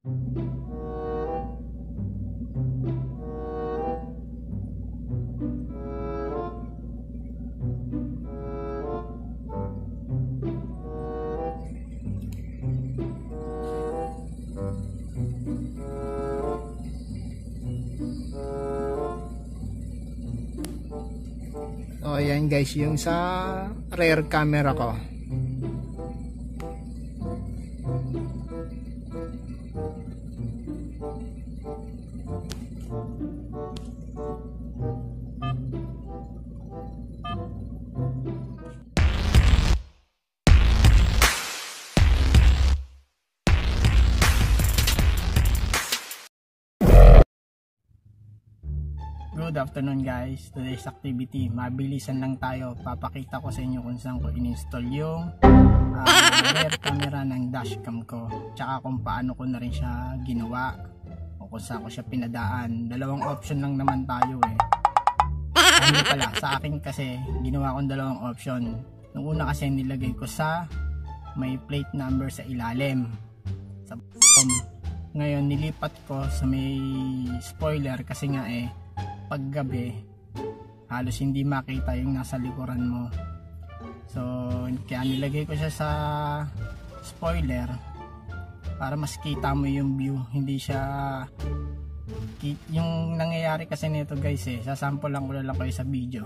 O ayan guys, yung sa rear camera ko. Good afternoon guys. Today's activity, mabilisan lang tayo. Papakita ko sa inyo kung saan ko in-install yung rear camera ng dashcam ko, tsaka kung paano ko na rin siya ginawa o kung saan ko siya pinadaan. Dalawang option lang naman tayo hindi pala, sa akin kasi ginawa kong dalawang option. Nung una kasi nilagay ko sa may plate number sa ilalim sa ngayon nilipat ko sa may spoiler kasi nga paggabi halos hindi makita yung nasa likuran mo, so kaya nilagay ko siya sa spoiler para mas kita mo yung view, hindi siya yung nangyayari kasi nito guys sasample lang ko lang kayo sa video.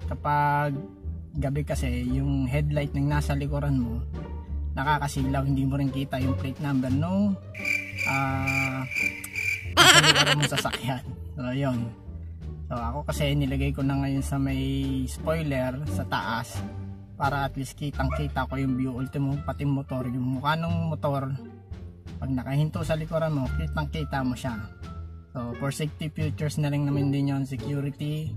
Kapag gabi kasi yung headlight ng nasa likuran mo nakakasilaw, hindi mo rin kita yung plate number nung nasa likuran mo sasakyan. So yun. So ako kasi nilagay ko na ngayon sa may spoiler sa taas para at least kitang kita ko yung view, ultimo pati motor, yung mukha ng motor pag nakahinto sa likuran mo kitang kita mo siya. So for safety features na lang naman din yun, safety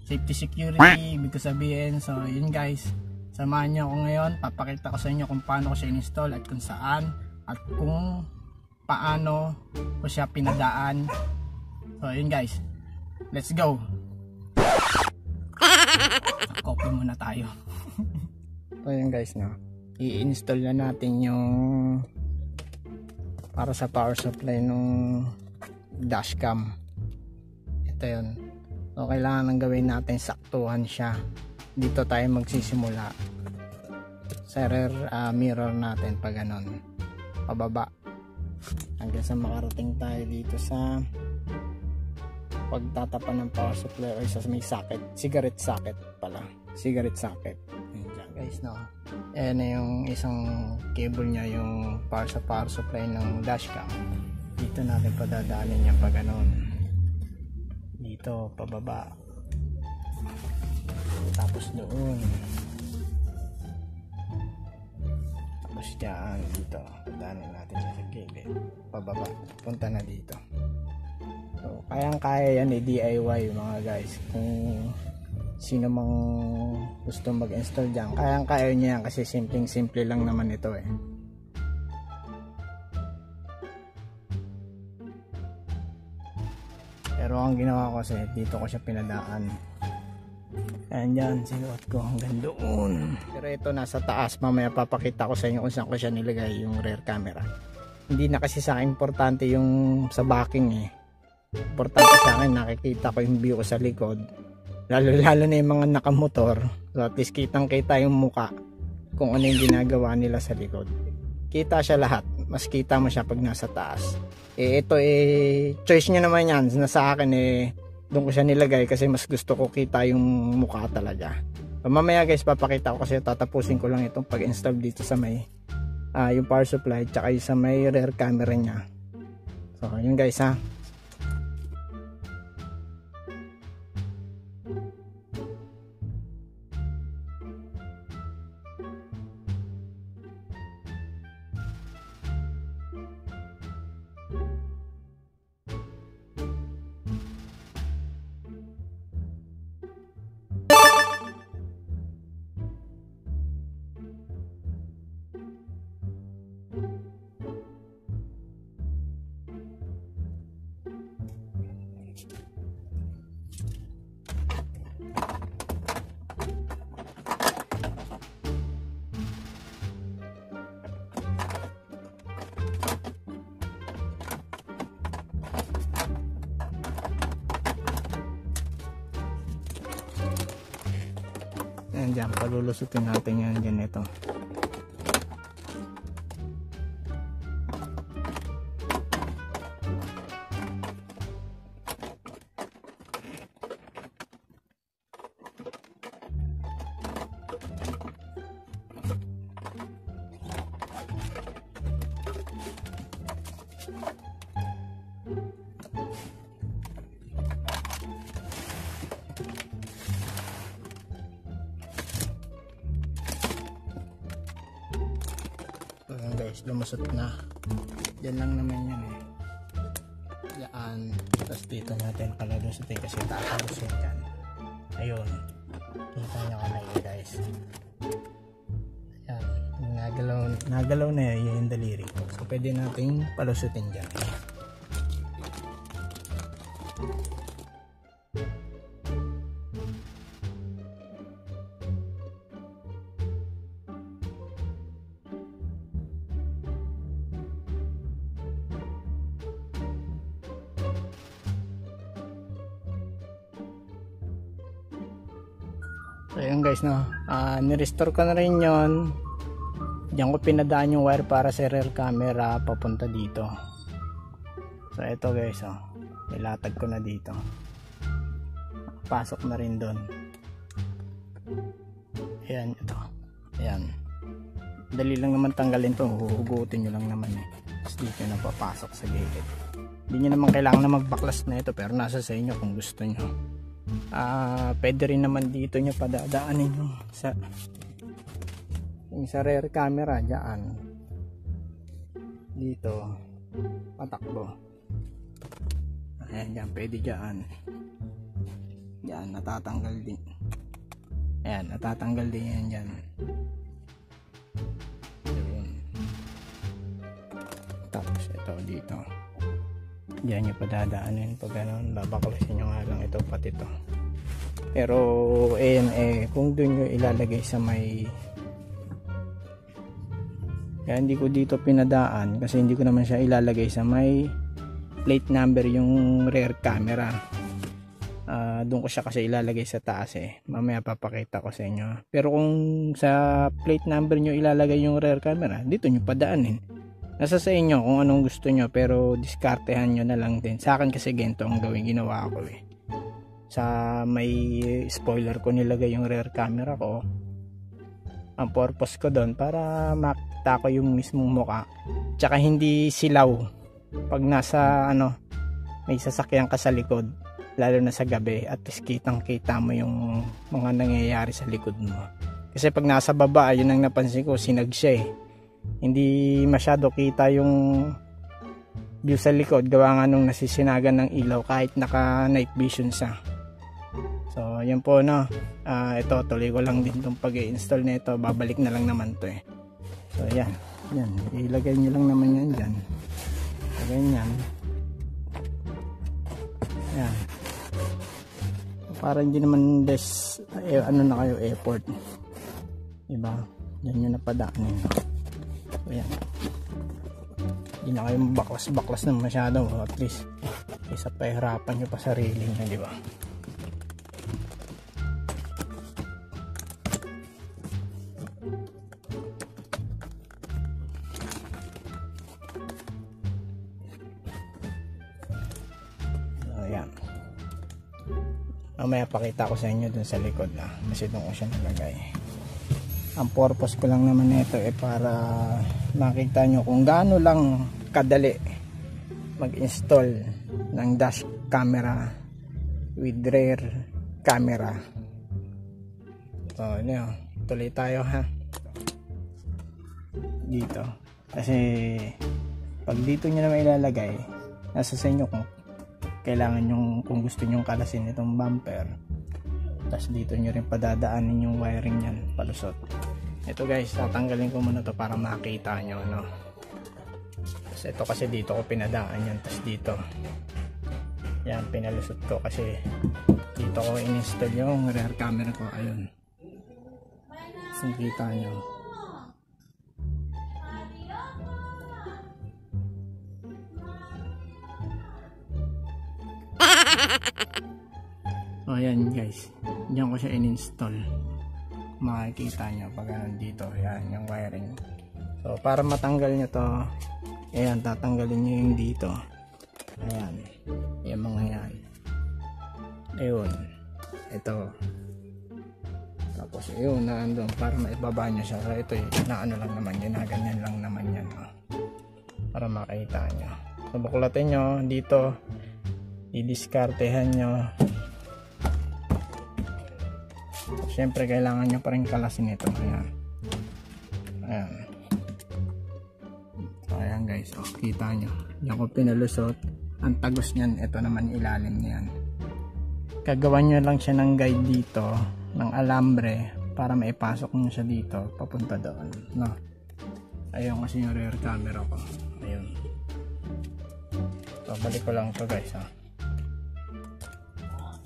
ibig ko sabihin. So yun guys, samahan nyo ako ngayon, papakita ko sa inyo kung paano ko siya install at kung saan at kung paano ko siya pinadaan. So yun guys, let's go. Copy muna tayo. So yun guys, i-install na natin yung para sa power supply nung dashcam. Ito yun. So kailangan nang gawin natin saktuhan siya. Dito tayo magsisimula sa rear mirror natin, pag ganon pababa hanggang sa makarating tayo dito sa pagtatapan ng power supply o sa may socket, cigarette socket. Ayan guys, ayan na yung isang cable nya, yung sa power supply ng dashcam. Dito natin padadaanin yan pag ganon, dito pababa, tapos doon, tapos dyan, dito padaanin natin siya sa gilid, pababa, punta na dito. So kayang-kaya yan DIY mga guys. Kung sino mang gusto mag-install dyan, kayang-kaya niya yan kasi simpleng-simple lang naman ito Pero ang ginawa ko kasi dito ko siya pinadaan. Ayan dyan, sinuot ko hanggang doon. Pero ito nasa taas, mamaya papakita ko sa inyo kung saan ko siya nilagay yung rear camera. Hindi na kasi sa akin importante yung sa backing Importante sa akin nakikita ko yung view ko sa likod, lalo na yung mga nakamotor. So at least kitang kita yung muka kung ano yung ginagawa nila sa likod. Kita siya lahat, mas kita mo siya pag nasa taas. Ito choice nyo naman yan. Nasa akin doon ko siya nilagay kasi mas gusto ko kita yung muka talaga. So, mamaya guys papakita ko kasi tatapusin ko lang itong pag-install dito sa may yung power supply tsaka yung sa may rear camera nya. So yun guys yan dyan. Palulusutin natin yan dyan ito. Guys, lumusot na. Yan lang naman yan eh. Yan. Tapos dito natin palalusutin kasi tatalusin yan. Ayun. Kita nyo kamay guys. Yan. Nagalaw na yung daliri. So pwede natin palusutin dyan. So yun guys, no, nirestore ko na rin yon. Diyan ko pinadaan yung wire para sa rear camera papunta dito. So ito guys, oh, nilatag ko na dito. Pasok na rin doon. Ayan, ito. Ayan. Dali lang naman tanggalin to, huhugutin nyo lang naman eh. Tapos dito na papasok sa gilid. Hindi nyo naman kailangan na magbaklas na ito, pero nasa sa inyo kung gusto nyo. Pwede rin naman dito nyo padadaanin yung sa rear camera dyan dito patakbo. Ayan, dyan pwede dyan. Yan, natatanggal din. Ayan, natatanggal din yan dyan. Tapos ito dito diyan nyo padadaanin pag gano'n, babaklasin nyo nga lang ito pati ito. Pero kung doon nyo ilalagay sa may, kaya hindi ko dito pinadaan kasi hindi ko naman siya ilalagay sa may plate number yung rear camera. Doon ko siya kasi ilalagay sa taas eh. Mamaya papakita ko sa inyo. Pero kung sa plate number nyo ilalagay yung rear camera, dito nyo padaanin. Nasa sa inyo kung anong gusto nyo, pero diskartehan nyo na lang din. Sa akin kasi ganito ang ginawa ko eh. Sa may spoiler ko nilagay yung rear camera ko. Ang purpose ko doon para makita ko yung mismong muka. Tsaka hindi silaw pag nasa may sasakyan ka sa likod, lalo na sa gabi, at least kitang kita mo yung mga nangyayari sa likod mo. Kasi pag nasa baba, yun ang napansin ko, sinag siya eh. Hindi masyado kita yung view sa likod gawa nga nung nasisinagan ng ilaw kahit naka night vision siya. So yan po no. Ito tuloy ko lang din itong pag-i-install nito, babalik na lang naman to eh. So yan, ilagay nyo lang naman yan dyan. So ganyan. Yan, para hindi naman na kayo effort, diba? Yan yung napadaanin. Ayan. Hindi na kayo baklas na masyado, at least isa pahirapan nyo pa sarili nyo, di ba? Ayan. Mamaya pakita ko sa inyo dun sa likod na, kasi doon ko siya nalagay. Ang purpose ko lang naman nito para makita nyo kung gaano lang kadali mag-install ng dash camera with rear camera. So tuloy tayo ha dito, kasi pag dito nyo na may ilalagay, nasa sa inyo kung kailangan nyo, kung gusto nyo kalasin itong bumper. Tapos dito nyo rin padadaanin yung wiring yan palusot. Ito guys, tatanggalin ko muna to para makita nyo, no? Tapos ito kasi dito ko pinadaan yan. Tapos dito yan, pinalusot ko kasi dito ko in-install yung rear camera ko. Ayun, so kita nyo. So ayan guys, diyan ko siya in-install. makikita nyo pag nandito. Yan yung wiring. So para matanggal nyo to, ayan, tatanggalin nyo yung dito. Ayan, yung mga yan. Ayun, ito. Tapos yun, naandun para maibaba nyo siya. So ito na ano lang naman yun, ganyan lang naman yan, para makita nyo. So buklatin nyo dito, i-diskartehan nyo. Siyempre kailangan nyo pa rin kalasin ito. Ayan. Ayan. So ayan guys, kita nyo. Diyan ko pinalusot. Ang tagos nyan, ito naman ilalim niyan. Gagawan nyo lang siya ng guide dito, ng alambre, para maipasok nyo siya dito, papunta doon. No? Ayun kasi yung rear camera ko. Ayun. So balik ko lang ito guys,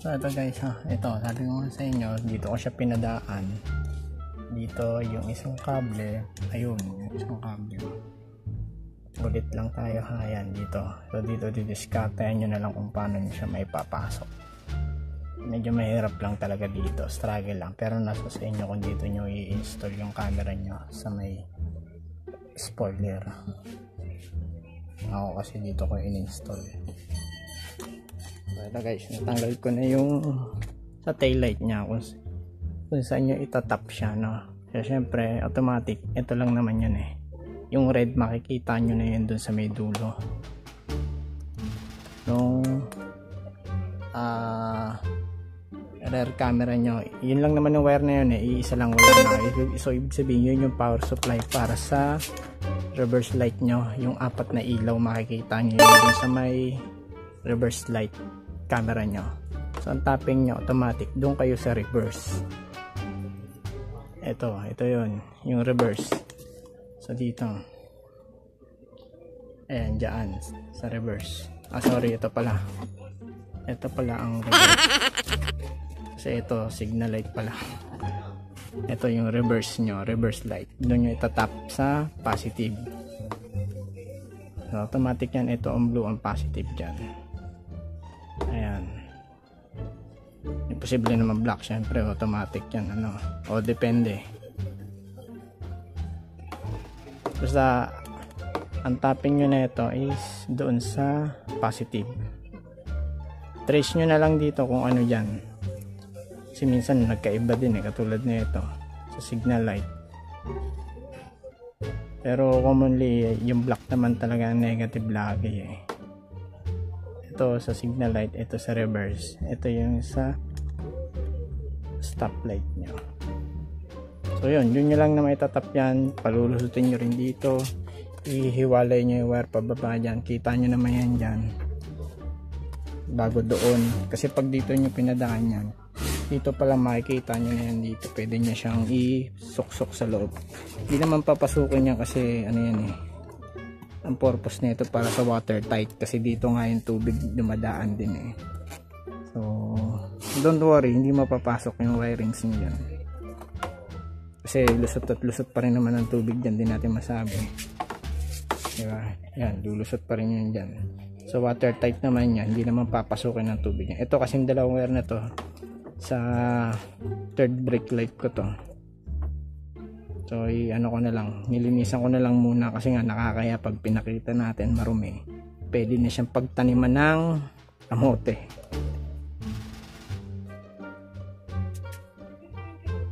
So ito guys, ito sabi ko sa inyo, dito ko siya pinadaan. Dito yung isang kable, ayun yung isang kable. Ulit lang tayo, ayan dito. So dito didiskartehan nyo na lang kung paano nyo siya maipapasok. Medyo mahirap lang talaga dito, struggle lang, pero nasa sa inyo kung dito nyo i-install yung camera nyo sa may spoiler. Ako kasi dito ko in-install. So ito guys, natanggal ko na yung sa taillight nya kung saan nyo itatap siya, no? Kasi syempre automatic, ito lang naman yun yung red makikita nyo na yun dun sa may dulo nung rear camera nyo. Yun lang naman yung wire na yun, iisa lang, wala na. So ibig sabihin yun yung power supply para sa reverse light nyo. Yung apat na ilaw makikita nyo yun dun sa may reverse light camera nyo. So ang tapping nyo automatic, doon kayo sa reverse. Ito yun yung reverse. So dito, ayan, dyan sa reverse. Sorry, ito pala ang reverse. Kasi ito signal light pala. Ito yung reverse nyo, reverse light. Doon nyo itatap sa positive. So automatic yan, ito ang blue, ang positive dyan. Ayan. Imposible naman black, syempre automatic yan, o depende. Basta ang tapping nyo na ito is doon sa positive. Trace nyo na lang dito kung ano dyan, kasi minsan nagkaiba din katulad na ito sa signal light. Pero commonly yung black naman talaga negative lagi ito sa signal light, ito sa reverse, ito yung sa stop light nyo. So yun nyo lang na maitatap yan, palulusutin nyo rin dito, ihiwalay nyo yung wire pababa dyan, kita nyo naman yan dyan bago doon, kasi pag dito nyo pinadaan yan, dito pala makikita nyo na yan dito, pwede nyo siyang isuksok sa loob. Hindi naman papasukin yan kasi ano yan ang purpose nito para sa watertight, kasi dito nga yung tubig dumadaan din so don't worry, hindi mapapasok yung wirings nyo dyan. Kasi lusot at lusot pa rin naman ang tubig dyan, din natin masabi, diba? Yan, lulusot pa rin yun dyan. So watertight naman yan, hindi naman papasukin ng tubig yan. Ito kasing dalawang wire na to, sa third brake light ko to. So ano ko na lang, nilinisan ko na lang muna kasi nga nakakaya pag pinakita natin marumi. Pwede na siyang pagtaniman ng kamote.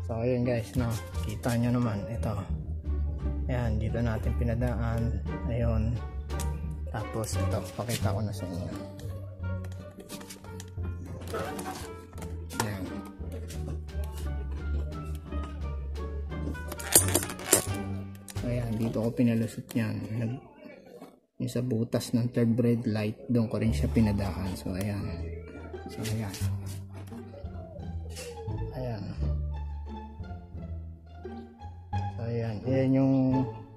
So ayun guys, kita nyo naman ito. Ayan, dito natin pinadaan. Ayun. Tapos ito, pakita ko na sa inyo. Ayan. Ayan, dito ko pinalusot yan. Yung sa butas ng third brake light, doon ko rin siya pinadaan. So ayan. So ayan. Ayan. So ayan. Ayan yung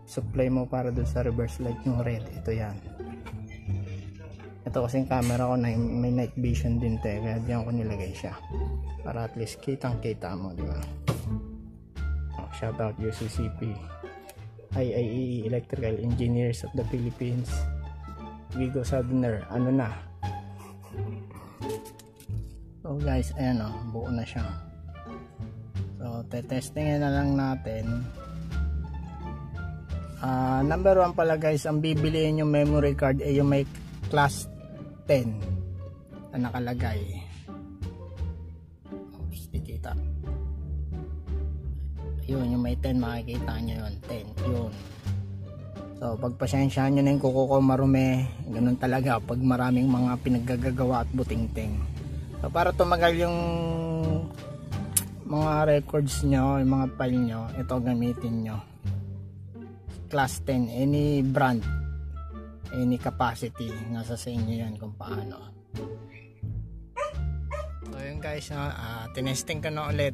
supply mo para doon sa reverse light yung red. Ito yan. Ito kasing camera ko na may night vision din to, kaya diyan ko nilagay siya para at least kitang kita mo, di ba? Shout out UCCP, IIE, Electrical Engineers of the Philippines, Vigo Sadner, ano na. So guys, ayan buo na siya. So Testingin na lang natin. Number 1 pala guys, ang bibiliin yung memory card ay yung may class 10 na nakalagay. Oops, di kita. Yun, yung may 10, makikita nyo yun, 10, yun. So pagpasensyahan nyo na yung kuko ko marumi, ganun talaga pag maraming mga pinaggagawa at butingting. So para tumagal yung mga records nyo, yung mga file nyo, ito gamitin nyo. Class 10, any brand, any capacity, nasa sa inyo yan kung paano. So yun guys, tinesting ko na ulit.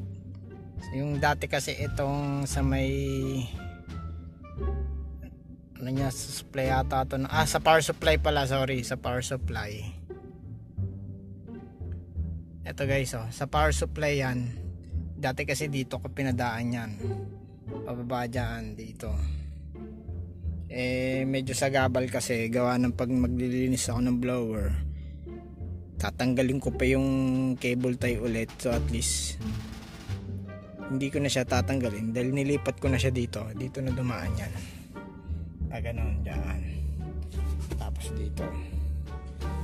So, yung dati kasi itong sa may ano niya, sa supply ata ito, sa power supply pala, sorry, sa power supply. Ito guys, sa power supply yan. Dati kasi dito ko pinadaan yan, pababa dyan dito. Medyo sagabal kasi gawa ng pag maglilinis ako ng blower, tatanggalin ko pa yung cable tie ulit. So at least hindi ko na siya tatanggalin dahil nilipat ko na siya dito na dumaan yan. Ganon dyan, tapos dito.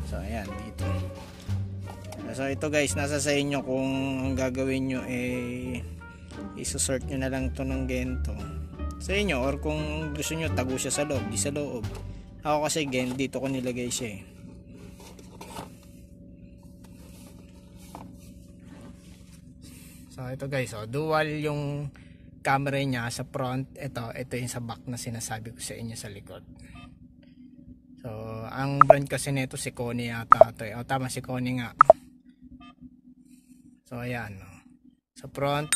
So ayan dito. So ito guys, nasa sa inyo kung ang gagawin nyo isusort nyo na lang to ng gento sa inyo, or kung gusto nyo tago siya sa loob, di sa loob. Ako kasi dito ko nilagay siya So ito guys, dual yung camera niya sa front, ito yung sa back na sinasabi ko sa inyo sa likod. So ang brand kasi nito si Sony yata ito. Tama, si Sony nga. So ayan, sa front,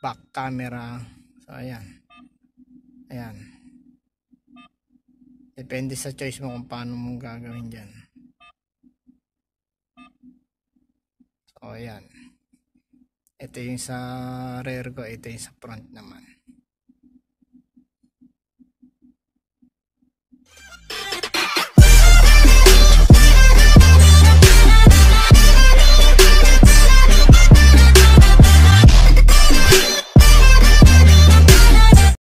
back camera. So ayan, depende sa choice mo kung paano mong gagawin dyan. So ayan, ito yung sa rear ko, ito yung sa front naman.